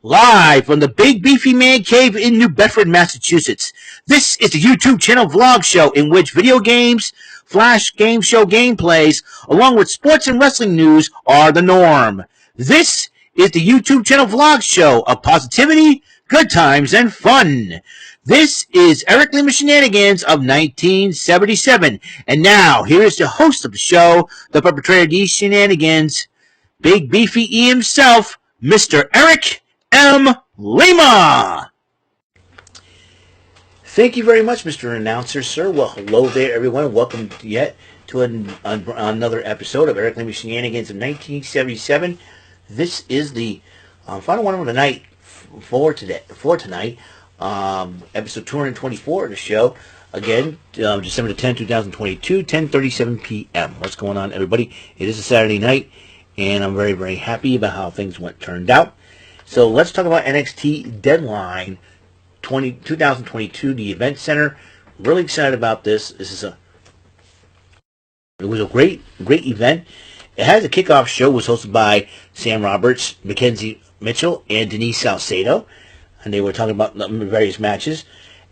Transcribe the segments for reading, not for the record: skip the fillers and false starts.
Live from the Big Beefy Man Cave in New Bedford, Massachusetts. This is the YouTube channel vlog show in which video games, flash game show gameplays, along with sports and wrestling news are the norm. This is the YouTube channel vlog show of positivity, good times, and fun. This is Eric Lima Shenanigans of 1977. And now, here's the host of the show, the perpetrator of these shenanigans, Big Beefy E himself, Mr. Eric M. Lima. Thank you very much, Mr. Announcer, sir. Well, hello there, everyone. Welcome yet to another episode of Eric Lima Shenanigans of 1977. This is the final one of the night for tonight. Episode 224 of the show. Again, December 10, 2022, 10:37 p.m. What's going on, everybody? It is a Saturday night, and I'm very, very happy about how things turned out. So let's talk about NXT Deadline 2022, the Event Center. Really excited about this. It was a great event. It has a kickoff show. Was hosted by Sam Roberts, Mackenzie Mitchell, and Denise Salcedo, and they were talking about various matches.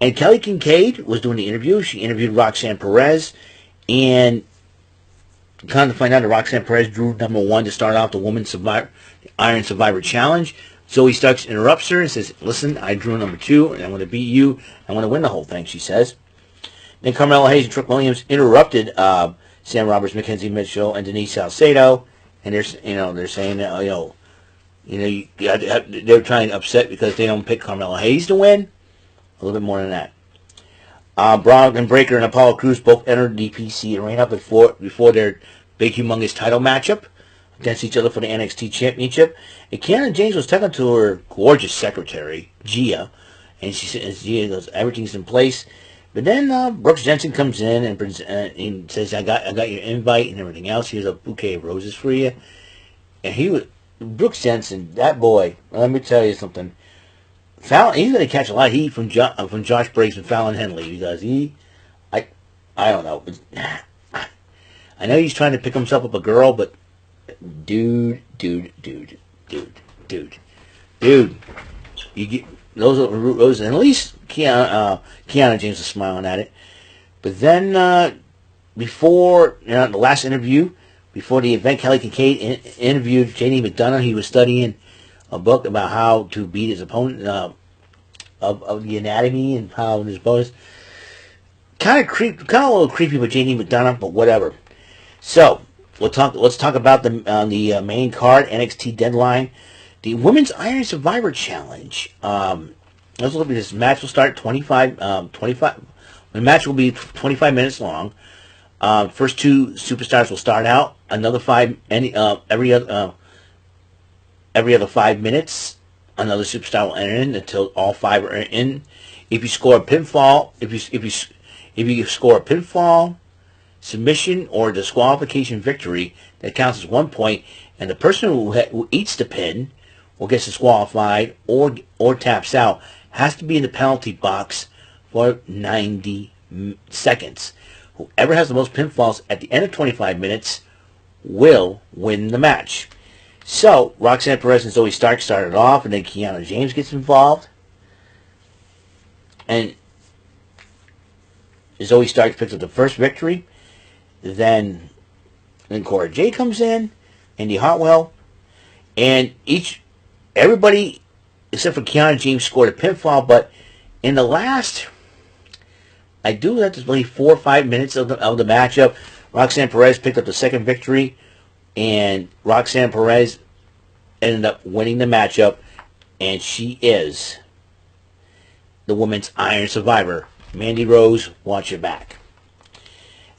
And Kelly Kincaid was doing the interview. She interviewed Roxanne Perez, and kind of find out that Roxanne Perez drew number 1 to start off the Women's Iron Survivor Challenge. Zoe Starks interrupts her and says, "Listen, I drew number 2, and I'm going to beat you. I'm going to win the whole thing," she says. Then Carmelo Hayes and Trick Williams interrupted Sam Roberts, Mackenzie Mitchell, and Denise Salcedo, and they're saying that they're trying to upset because they don't pick Carmelo Hayes to win. A little bit more than that. Bron Breakker and Apollo Crews both entered the PC arena before their big, humongous title matchup against each other for the NXT Championship. And Kiana James was talking to her gorgeous secretary, Gia, and Gia goes, "Everything's in place." But then Brooks Jensen comes in and says, "I got your invite and everything else. Here's a bouquet of roses for you." And Brooks Jensen, that boy, let me tell you something. He's going to catch a lot of heat from Josh Briggs and Fallon Henley because I don't know. I know he's trying to pick himself up a girl, but dude, you get those, and at least Kiana James is smiling at it. But then before the last interview, before the event, Kelly Kincaid interviewed J.D. McDonough. He was studying a book about how to beat his opponent of the anatomy and how his bonus. Kind of a little creepy with J.D. McDonough, but whatever. So let's talk about the main card, NXT Deadline, the Women's Iron Survivor Challenge. Let's look at this. Match will start 25. The match will be 25 minutes long. First 2 superstars will start out. Another 5 every other 5 minutes, another superstar will enter in until all 5 are in. If you score a pinfall, if you score a pinfall, submission, or disqualification victory, that counts as 1 point, and the person who eats the pin or gets disqualified or taps out has to be in the penalty box for 90 seconds. Whoever has the most pinfalls at the end of 25 minutes will win the match. So, Roxanne Perez and Zoe Stark started off, and then Kiana James gets involved. And Zoe Stark picks up the first victory. Then Cora Jade comes in, Indy Hartwell, and everybody except for Kiana James scored a pinfall, but in the last, I do have to believe 4 or 5 minutes of the matchup, Roxanne Perez picked up the second victory, and Roxanne Perez ended up winning the matchup, and she is the Women's Iron Survivor. Mandy Rose, watch your back.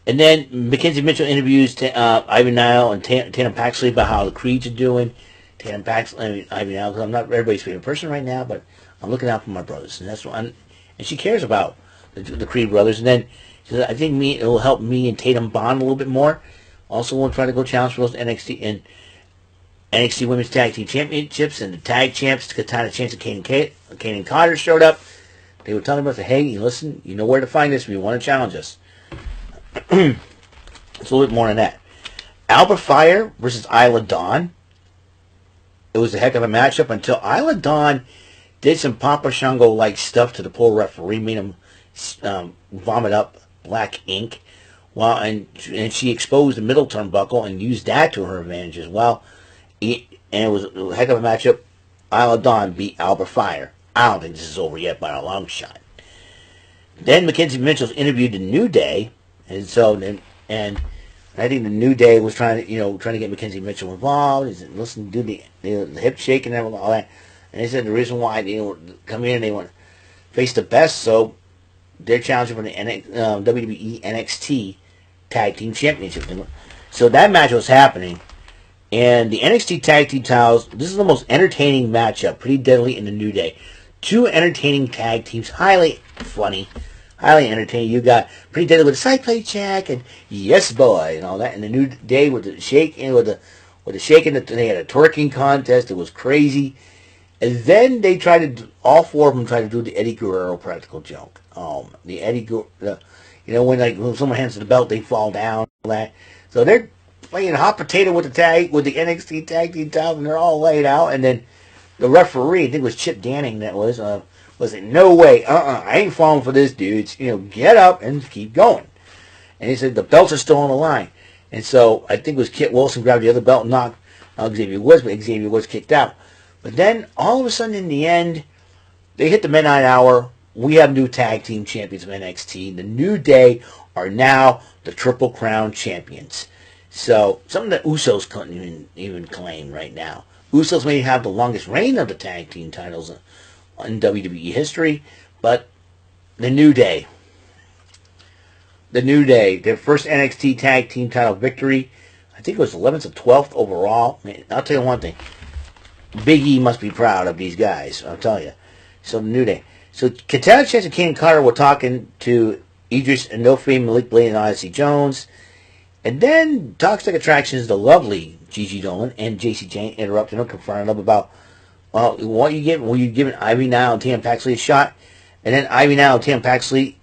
And then Mackenzie Mitchell interviews Ivan Nile and Tatum Paxley about how the Creeds are doing. Tatum Paxley, Ivan Nile, because I'm not everybody's favorite person right now, but I'm looking out for my brothers, and that's what and she cares about the Creed brothers. And then she says, "I think it will help me and Tatum bond a little bit more. Also, we'll try to go challenge for those NXT Women's Tag Team Championships, and the tag champs, Katana Chance and Kaden Carter showed up. They were telling us, hey, listen, you know where to find us if you want to challenge us." It's a little bit more than that. Albert Fire versus Isla Dawn. it was a heck of a matchup until Isla Dawn did some Papa Shango-like stuff to the poor referee, made him vomit up black ink, and she exposed the middle turnbuckle and used that to her advantage as well. And it was a heck of a matchup. Isla Dawn beat Alba Fire. I don't think this is over yet by a long shot. Then Mackenzie Mitchell's interviewed the New Day, and I think the New Day was trying to get Mackenzie Mitchell involved. He said, listen, do the hip shaking and all that. And they said the reason why they come in and they want to face the best, so they're challenging for the WWE NXT Tag Team Championship. So that match was happening. And the NXT Tag Team titles, this is the most entertaining matchup, pretty deadly in the New Day. Two entertaining tag teams, highly funny, highly entertaining. You got Pretty Deadly with a side play check and Yes Boy and all that. And the New Day with the shaking, they had a twerking contest. It was crazy. And then they all four of them tried to do the Eddie Guerrero practical joke. The Eddie Guerrero, when someone hands the belt, they fall down. All that. So they're playing hot potato with the NXT Tag Team title, and they're all laid out. And then the referee, I think it was Chip Danning, was like, no way, I ain't falling for this, dudes. Get up and keep going. And he said the belts are still on the line. And so I think it was Kit Wilson grabbed the other belt and knocked Xavier Woods, but Xavier Woods kicked out. But then all of a sudden in the end, they hit the midnight hour. We have new tag team champions of NXT. The New Day are now the Triple Crown champions. So something that Usos couldn't even claim right now. Usos may have the longest reign of the tag team titles in WWE history, but the New Day, their first NXT tag team title victory, I think it was 11th or 12th overall. I'll tell you one thing. Big E must be proud of these guys, I'll tell you. So the New Day. So Katana Chance and Kane Carter were talking to Idris Enofe, Malik Blade, and Odyssey Jones. And then Toxic Attractions, the lovely Gigi Dolan and JC Jane interrupted them, confronting them about, what you giving? Were you giving Ivy Nile and Tam Paxley a shot? And then Ivy Nile and Tam Paxley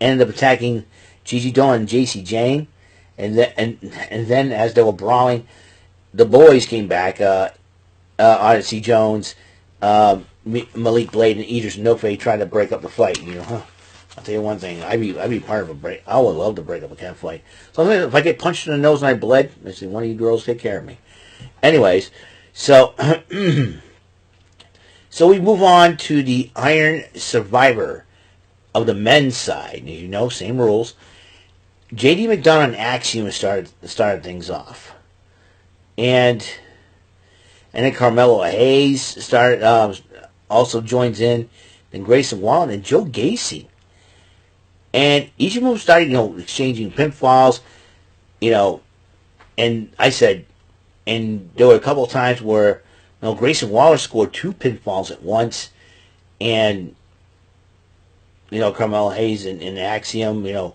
ended up attacking Gigi Dolan and JC Jane. And then as they were brawling, the boys came back. Odyssey Jones, Malik Blade, and Idris Enofe tried to break up the fight. I'll tell you one thing. I'd be part of a break. I would love to break up a cat fight. So if I get punched in the nose and I bled, I say, one of you girls take care of me. Anyways, so so we move on to the Iron Survivor of the men's side. As same rules. JD McDonough and Axiom started things off, and then Carmelo Hayes also joins in, then Grayson Waller and Joe Gacy. And each of them started, exchanging pinfalls, and I said, and there were a couple of times where, Grayson Waller scored 2 pinfalls at once, and, Carmelo Hayes and Axiom,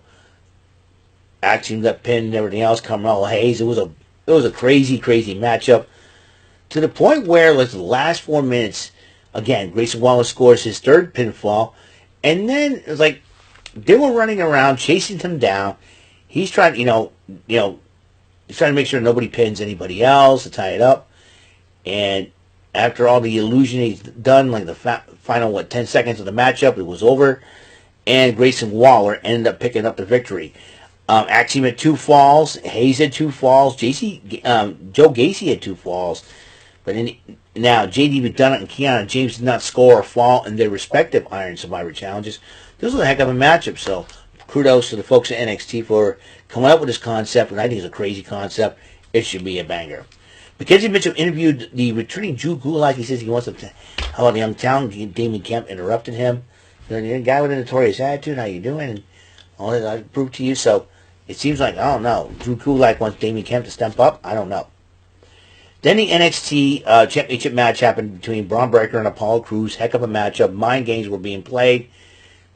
Axiom got pinned and everything else, Carmelo Hayes, it was a crazy, crazy matchup, to the point where, the last 4 minutes, again, Grayson Waller scores his 3rd pinfall, and then it was like, they were running around, chasing him down. He's trying, he's trying to make sure nobody pins anybody else to tie it up. And after all the illusion he's done, the final, 10 seconds of the matchup, it was over. And Grayson Waller ended up picking up the victory. Axiom had 2 falls. Hayes had 2 falls. Joe Gacy had 2 falls. But now, J.D. McDonough and Keanu James did not score a fall in their respective Iron Survivor challenges. This was a heck of a matchup, so kudos to the folks at NXT for coming up with this concept, and I think it's a crazy concept. It should be a banger. Mackenzie Mitchell interviewed the returning Drew Gulak. He says he wants to help the young talent. Damien Kemp interrupted him. The guy with a notorious attitude, how you doing? And all that I proved to you. So it seems like, I don't know, Drew Gulak wants Damien Kemp to step up. I don't know. Then the NXT Championship match happened between Braun Breaker and Apollo Crews. Heck of a matchup. Mind games were being played.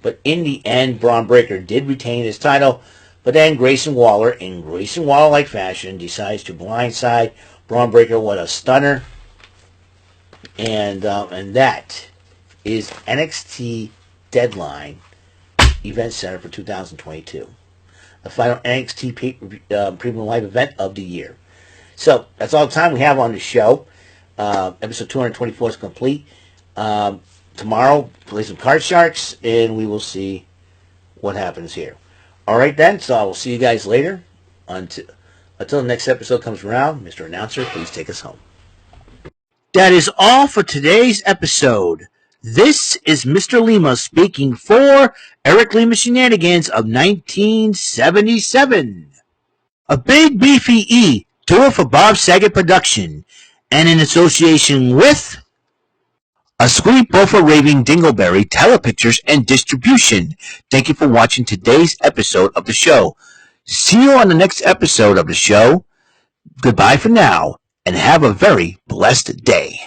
But in the end, Braun Breaker did retain his title. But then Grayson Waller, in Grayson Waller-like fashion, decides to blindside Braun Breaker with a stunner. And that is NXT Deadline Event Center for 2022. The final NXT Premium Live event of the year. So, that's all the time we have on the show. Episode 224 is complete. Tomorrow, play some Card Sharks, and we will see what happens here. All right, then. So I will see you guys later. Until the next episode comes around, Mr. Announcer, please take us home. That is all for today's episode. This is Mr. Lima speaking for Eric Lima Shenanigans of 1977. A Big Beefy E, do it for Bob Saget Production, and in association with A Sweet Buffer Raving Dingleberry Telepictures and Distribution. Thank you for watching today's episode of the show. See you on the next episode of the show. Goodbye for now, and have a very blessed day.